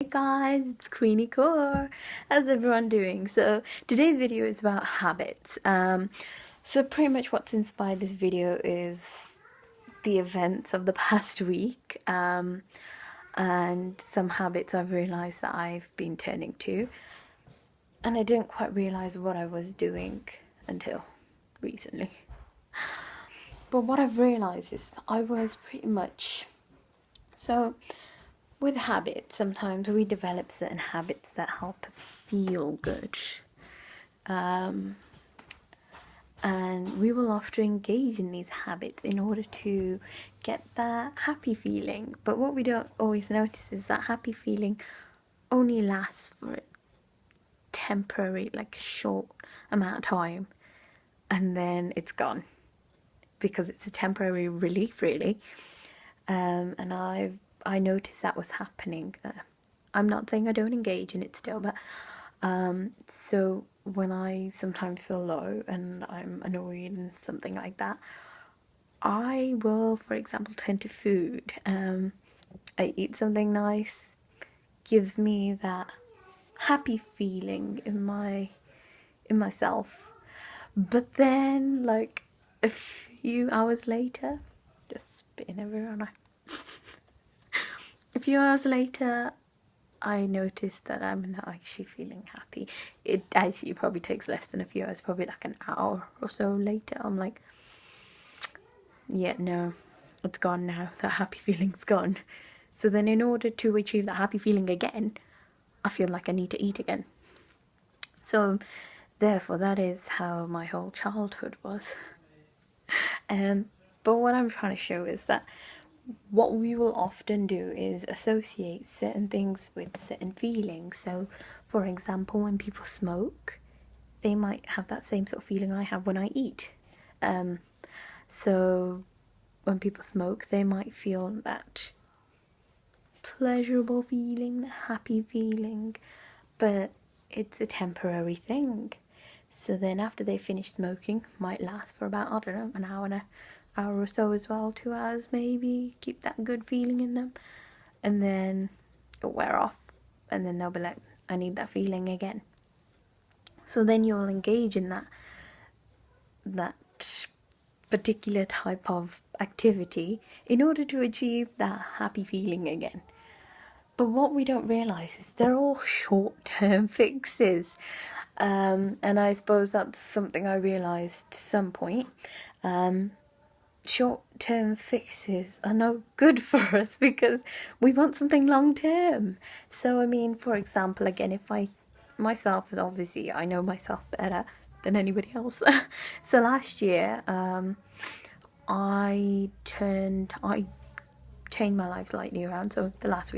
guys, it's Queenie Core. How's everyone doing? So today's video is about habits. So pretty much what's inspired this video is the events of the past week, and some habits I've realized that I've been turning to, and I didn't quite realize what I was doing until recently. But what I've realized is that I was pretty much with habits, sometimes we develop certain habits that help us feel good. And we will often engage in these habits in order to get that happy feeling. But what we don't always notice is that happy feeling only lasts for a temporary, like short amount of time, and then it's gone because it's a temporary relief, really. And I noticed that was happening. I'm not saying I don't engage in it still, but so when I sometimes feel low and I'm annoyed and something like that, I will, for example, turn to food. I eat something nice, gives me that happy feeling in myself. But then, like a few hours later, just spitting everywhere, aren't I? A few hours later, I noticed that I'm not actually feeling happy. It actually probably takes less than a few hours, probably like an hour or so later. I'm like, yeah, no, it's gone now. That happy feeling's gone. So then in order to achieve that happy feeling again, I feel like I need to eat again. So therefore, that is how my whole childhood was. But what I'm trying to show is that what we will often do is associate certain things with certain feelings. So, for example, when people smoke, they might have that same sort of feeling I have when I eat. So, when people smoke, they might feel that pleasurable feeling, the happy feeling, but it's a temporary thing. So then after they finish smoking, might last for about, I don't know, an hour or so as well, 2 hours maybe, keep that good feeling in them, and then it'll wear off, and then they'll be like, I need that feeling again. So then you'll engage in that particular type of activity in order to achieve that happy feeling again. But what we don't realise is they're all short-term fixes. And I suppose that's something I realised at some point. Short-term fixes are no good for us because we want something long-term. So, I mean, for example, again, if myself, obviously, I know myself better than anybody else. So last year, I changed my life slightly around. So watch the last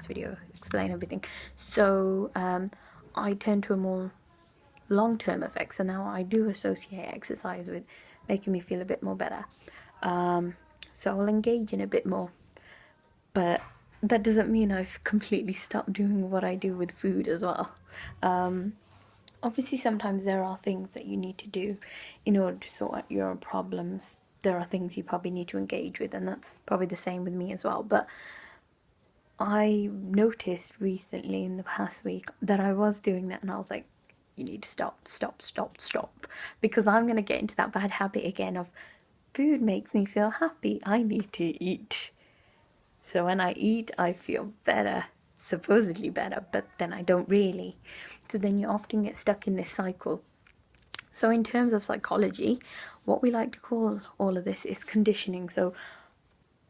video, explain everything. So I turned to a more long-term effect. So now I do associate exercise with making me feel a bit more better. So I'll engage in a bit more. But that doesn't mean I've completely stopped doing what I do with food as well. Obviously, sometimes there are things that you need to do in order to sort out your problems. There are things you probably need to engage with, and that's probably the same with me as well. But I noticed recently in the past week that I was doing that, and I was like, you need to stop, because I'm going to get into that bad habit again of food makes me feel happy. I need to eat. So when I eat, I feel better, supposedly better, but then I don't really. So then you often get stuck in this cycle. So in terms of psychology, what we like to call all of this is conditioning. So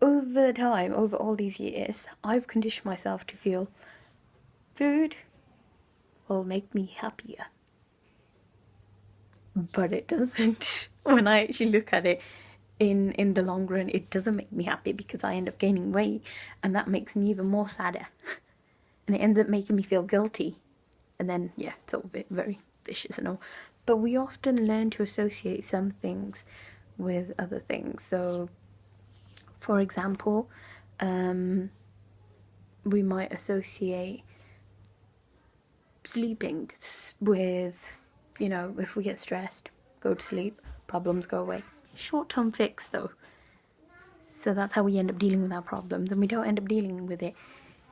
over time, over all these years, I've conditioned myself to feel food will make me happier. But it doesn't. When I actually look at it, in the long run, it doesn't make me happy because I end up gaining weight, and that makes me even more sadder. And it ends up making me feel guilty. And then, yeah, it's all very vicious and all. But we often learn to associate some things with other things. So, for example, we might associate sleeping with, if we get stressed, go to sleep, problems go away. Short-term fix, though. So that's how we end up dealing with our problems, and we don't end up dealing with it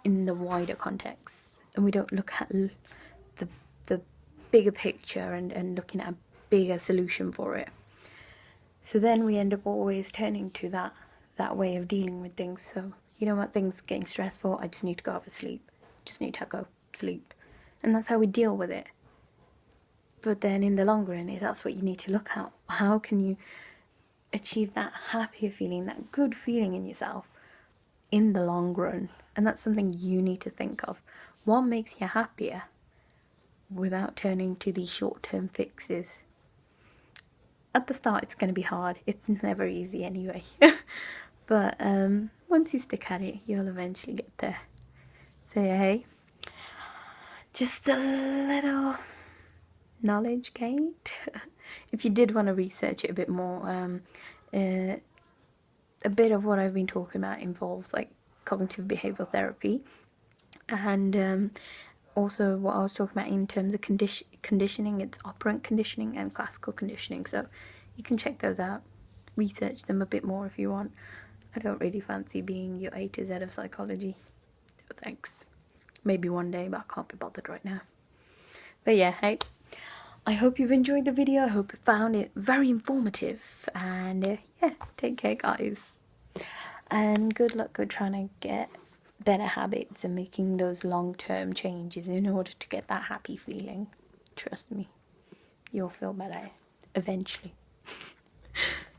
in the wider context. and we don't look at the bigger picture and looking at a bigger solution for it. So then we end up always turning to that way of dealing with things. So, you know what, things getting stressful, I just need to go have a sleep. Just need to go sleep. And that's how we deal with it. But then in the long run, that's what you need to look at. How can you achieve that happier feeling, that good feeling in yourself in the long run? And that's something you need to think of. What makes you happier without turning to these short-term fixes? At the start, it's going to be hard. It's never easy anyway. But once you stick at it, you'll eventually get there. So hey, just a little knowledge gained. If you did want to research it a bit more, a bit of what I've been talking about involves like cognitive behavioral therapy, and also what I was talking about in terms of conditioning. It's operant conditioning and classical conditioning, so you can check those out, research them a bit more if you want. I don't really fancy being your A to Z of psychology. No thanks. Maybe one day, but I can't be bothered right now. But yeah, hey, I hope you've enjoyed the video. I hope you found it very informative. And yeah, take care, guys. And good luck with trying to get better habits and making those long-term changes in order to get that happy feeling. Trust me, you'll feel better eventually.